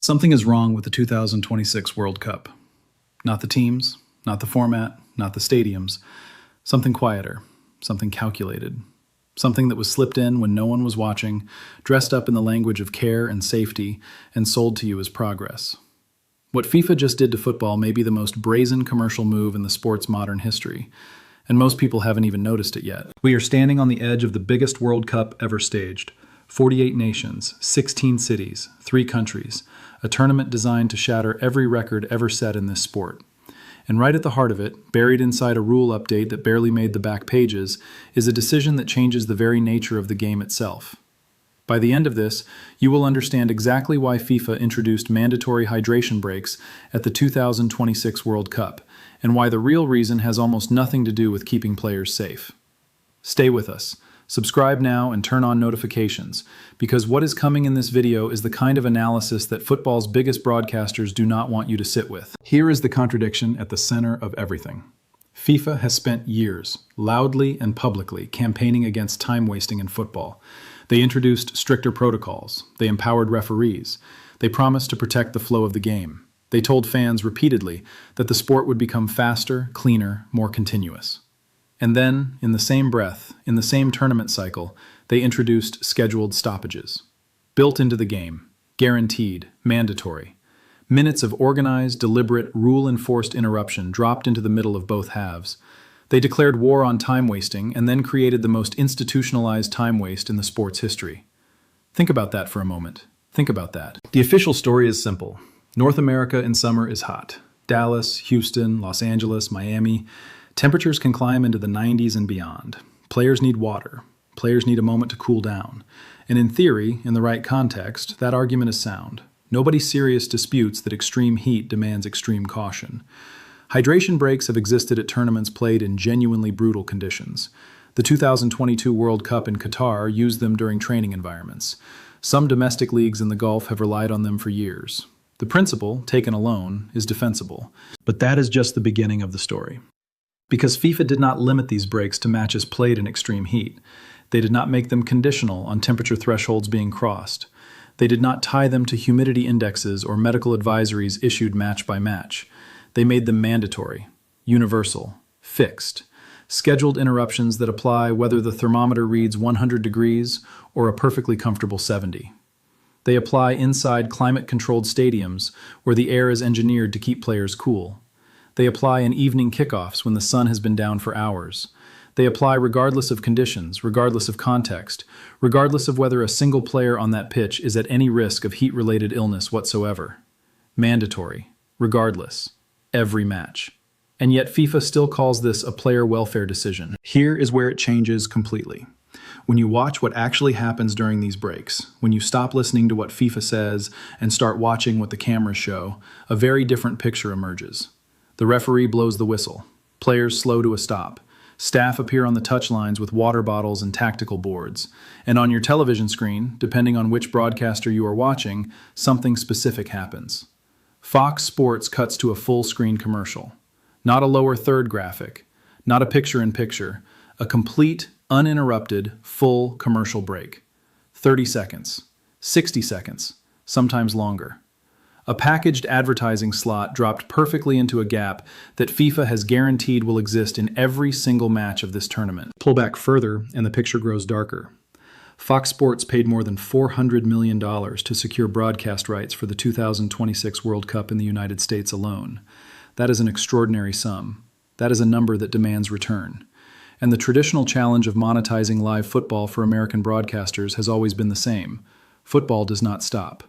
Something is wrong with the 2026 World Cup. Not the teams, not the format, not the stadiums. Something quieter, something calculated. Something that was slipped in when no one was watching, dressed up in the language of care and safety, and sold to you as progress. What FIFA just did to football may be the most brazen commercial move in the sport's modern history, and most people haven't even noticed it yet. We are standing on the edge of the biggest World Cup ever staged. 48 nations, 16 cities, 3 countries, a tournament designed to shatter every record ever set in this sport. And right at the heart of it, buried inside a rule update that barely made the back pages, is a decision that changes the very nature of the game itself. By the end of this, you will understand exactly why FIFA introduced mandatory hydration breaks at the 2026 World Cup, and why the real reason has almost nothing to do with keeping players safe. Stay with us. Subscribe now and turn on notifications, because what is coming in this video is the kind of analysis that football's biggest broadcasters do not want you to sit with. Here is the contradiction at the center of everything. FIFA has spent years, loudly and publicly, campaigning against time wasting in football. They introduced stricter protocols. They empowered referees. They promised to protect the flow of the game. They told fans repeatedly that the sport would become faster, cleaner, more continuous. And then, in the same breath, in the same tournament cycle, they introduced scheduled stoppages. Built into the game, guaranteed, mandatory. Minutes of organized, deliberate, rule-enforced interruption dropped into the middle of both halves. They declared war on time wasting and then created the most institutionalized time waste in the sport's history. Think about that for a moment. Think about that. The official story is simple. North America in summer is hot. Dallas, Houston, Los Angeles, Miami. Temperatures can climb into the 90s and beyond. Players need water. Players need a moment to cool down. And in theory, in the right context, that argument is sound. Nobody serious disputes that extreme heat demands extreme caution. Hydration breaks have existed at tournaments played in genuinely brutal conditions. The 2022 World Cup in Qatar used them during training environments. Some domestic leagues in the Gulf have relied on them for years. The principle, taken alone, is defensible. But that is just the beginning of the story. Because FIFA did not limit these breaks to matches played in extreme heat. They did not make them conditional on temperature thresholds being crossed. They did not tie them to humidity indexes or medical advisories issued match by match. They made them mandatory, universal, fixed, scheduled interruptions that apply whether the thermometer reads 100 degrees or a perfectly comfortable 70. They apply inside climate-controlled stadiums where the air is engineered to keep players cool. They apply in evening kickoffs when the sun has been down for hours. They apply regardless of conditions, regardless of context, regardless of whether a single player on that pitch is at any risk of heat-related illness whatsoever. Mandatory, regardless, every match. And yet FIFA still calls this a player welfare decision. Here is where it changes completely. When you watch what actually happens during these breaks, when you stop listening to what FIFA says and start watching what the cameras show, a very different picture emerges. The referee blows the whistle. Players slow to a stop. Staff appear on the touchlines with water bottles and tactical boards. And on your television screen, depending on which broadcaster you are watching, something specific happens. Fox Sports cuts to a full-screen commercial. Not a lower third graphic. Not a picture-in-picture. A complete, uninterrupted, full commercial break. 30 seconds. 60 seconds. Sometimes longer. A packaged advertising slot dropped perfectly into a gap that FIFA has guaranteed will exist in every single match of this tournament. Pull back further, and the picture grows darker. Fox Sports paid more than $400 million to secure broadcast rights for the 2026 World Cup in the United States alone. That is an extraordinary sum. That is a number that demands return. And the traditional challenge of monetizing live football for American broadcasters has always been the same. Football does not stop.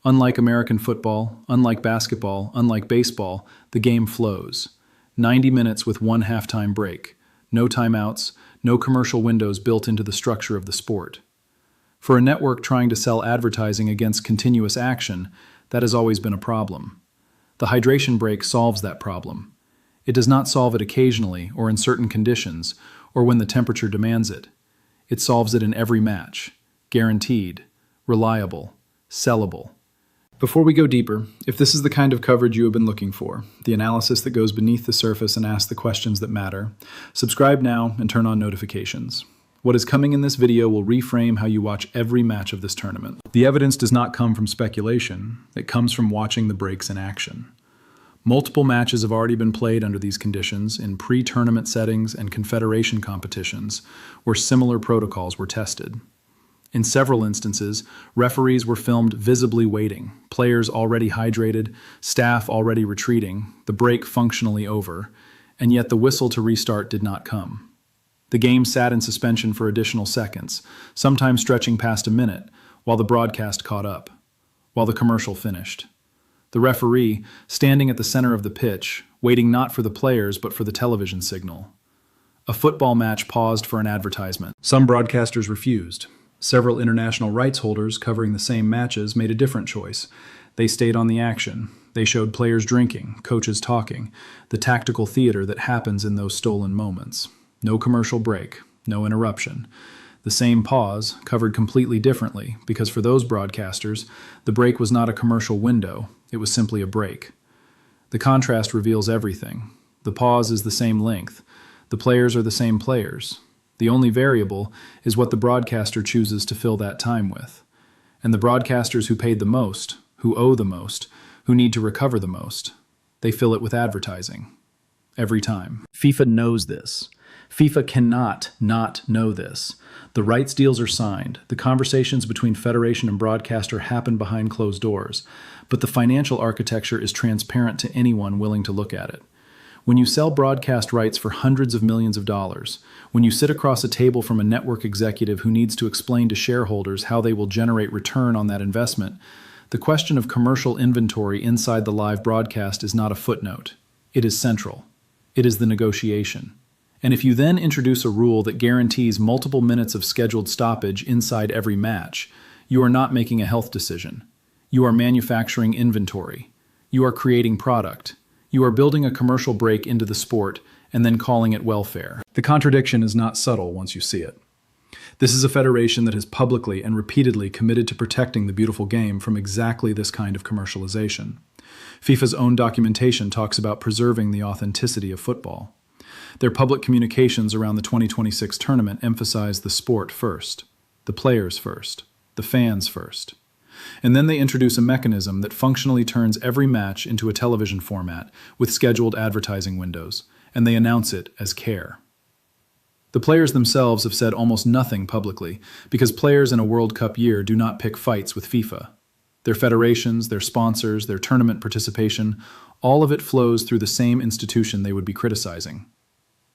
Unlike American football, unlike basketball, unlike baseball, the game flows. 90 minutes with one halftime break. No timeouts, no commercial windows built into the structure of the sport. For a network trying to sell advertising against continuous action, that has always been a problem. The hydration break solves that problem. It does not solve it occasionally or in certain conditions or when the temperature demands it. It solves it in every match. Guaranteed, reliable, sellable. Before we go deeper, if this is the kind of coverage you have been looking for, the analysis that goes beneath the surface and asks the questions that matter, subscribe now and turn on notifications. What is coming in this video will reframe how you watch every match of this tournament. The evidence does not come from speculation, it comes from watching the breaks in action. Multiple matches have already been played under these conditions in pre-tournament settings and confederation competitions where similar protocols were tested. In several instances, referees were filmed visibly waiting, players already hydrated, staff already retreating, the break functionally over, and yet the whistle to restart did not come. The game sat in suspension for additional seconds, sometimes stretching past a minute, while the broadcast caught up, while the commercial finished. The referee, standing at the center of the pitch, waiting not for the players but for the television signal. A football match paused for an advertisement. Some broadcasters refused. Several international rights holders covering the same matches made a different choice. They stayed on the action. They showed players drinking, coaches talking, the tactical theater that happens in those stolen moments. No commercial break, no interruption. The same pause, covered completely differently, because for those broadcasters, the break was not a commercial window, it was simply a break. The contrast reveals everything. The pause is the same length. The players are the same players. The only variable is what the broadcaster chooses to fill that time with. And the broadcasters who paid the most, who owe the most, who need to recover the most, they fill it with advertising. Every time. FIFA knows this. FIFA cannot not know this. The rights deals are signed. The conversations between federation and broadcaster happen behind closed doors. But the financial architecture is transparent to anyone willing to look at it. When you sell broadcast rights for hundreds of millions of dollars, when you sit across a table from a network executive who needs to explain to shareholders how they will generate return on that investment, the question of commercial inventory inside the live broadcast is not a footnote. It is central. It is the negotiation. And if you then introduce a rule that guarantees multiple minutes of scheduled stoppage inside every match, you are not making a health decision. You are manufacturing inventory. You are creating product. You are building a commercial break into the sport and then calling it welfare. The contradiction is not subtle once you see it. This is a federation that has publicly and repeatedly committed to protecting the beautiful game from exactly this kind of commercialization. FIFA's own documentation talks about preserving the authenticity of football. Their public communications around the 2026 tournament emphasize the sport first, the players first, the fans first. And then they introduce a mechanism that functionally turns every match into a television format with scheduled advertising windows, and they announce it as care. The players themselves have said almost nothing publicly, because players in a World Cup year do not pick fights with FIFA. Their federations, their sponsors, their tournament participation, all of it flows through the same institution they would be criticizing.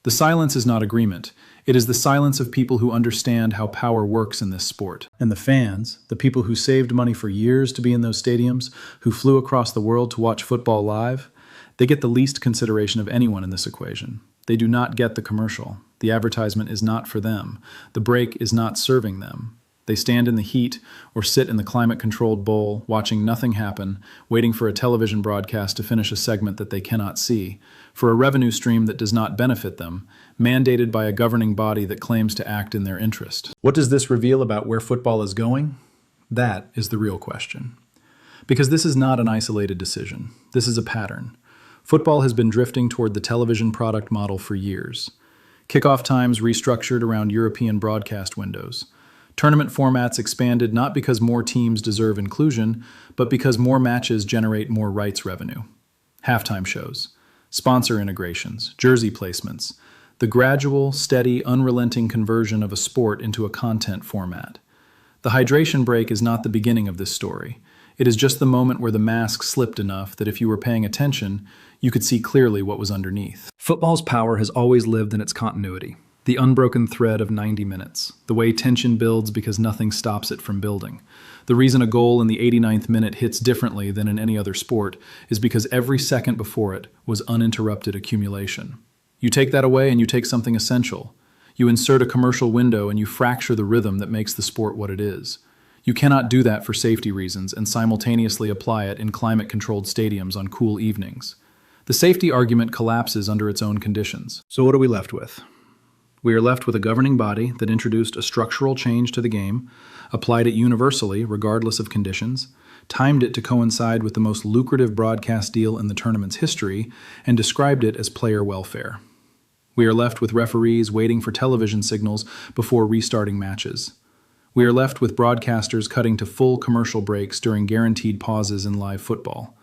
The silence is not agreement. It is the silence of people who understand how power works in this sport. And the fans, the people who saved money for years to be in those stadiums, who flew across the world to watch football live, they get the least consideration of anyone in this equation. They do not get the commercial. The advertisement is not for them. The break is not serving them. They stand in the heat or sit in the climate-controlled bowl, watching nothing happen, waiting for a television broadcast to finish a segment that they cannot see, for a revenue stream that does not benefit them, mandated by a governing body that claims to act in their interest. What does this reveal about where football is going? That is the real question. Because this is not an isolated decision. This is a pattern. Football has been drifting toward the television product model for years. Kickoff times restructured around European broadcast windows. Tournament formats expanded not because more teams deserve inclusion, but because more matches generate more rights revenue. Halftime shows, sponsor integrations, jersey placements, the gradual, steady, unrelenting conversion of a sport into a content format. The hydration break is not the beginning of this story. It is just the moment where the mask slipped enough that if you were paying attention, you could see clearly what was underneath. Football's power has always lived in its continuity. The unbroken thread of 90 minutes, the way tension builds because nothing stops it from building. The reason a goal in the 89th minute hits differently than in any other sport is because every second before it was uninterrupted accumulation. You take that away and you take something essential. You insert a commercial window and you fracture the rhythm that makes the sport what it is. You cannot do that for safety reasons and simultaneously apply it in climate-controlled stadiums on cool evenings. The safety argument collapses under its own conditions. So what are we left with? We are left with a governing body that introduced a structural change to the game, applied it universally regardless of conditions, timed it to coincide with the most lucrative broadcast deal in the tournament's history, and described it as player welfare. We are left with referees waiting for television signals before restarting matches. We are left with broadcasters cutting to full commercial breaks during guaranteed pauses in live football.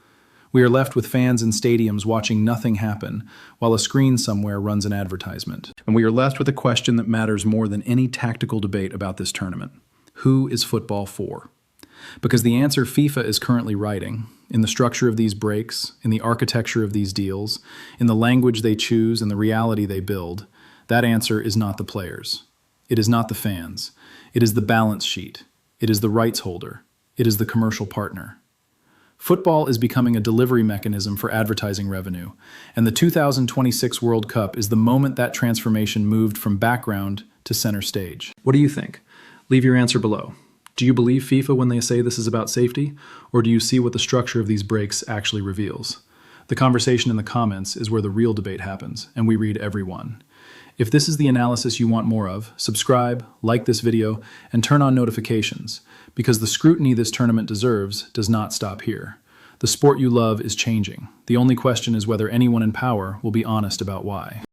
We are left with fans in stadiums watching nothing happen while a screen somewhere runs an advertisement. And we are left with a question that matters more than any tactical debate about this tournament. Who is football for? Because the answer FIFA is currently writing, in the structure of these breaks, in the architecture of these deals, in the language they choose and the reality they build, that answer is not the players. It is not the fans. It is the balance sheet. It is the rights holder. It is the commercial partner. Football is becoming a delivery mechanism for advertising revenue, and the 2026 World Cup is the moment that transformation moved from background to center stage. What do you think? Leave your answer below. Do you believe FIFA when they say this is about safety, or do you see what the structure of these breaks actually reveals? The conversation in the comments is where the real debate happens, and we read every one. If this is the analysis you want more of, subscribe, like this video, and turn on notifications, because the scrutiny this tournament deserves does not stop here. The sport you love is changing. The only question is whether anyone in power will be honest about why.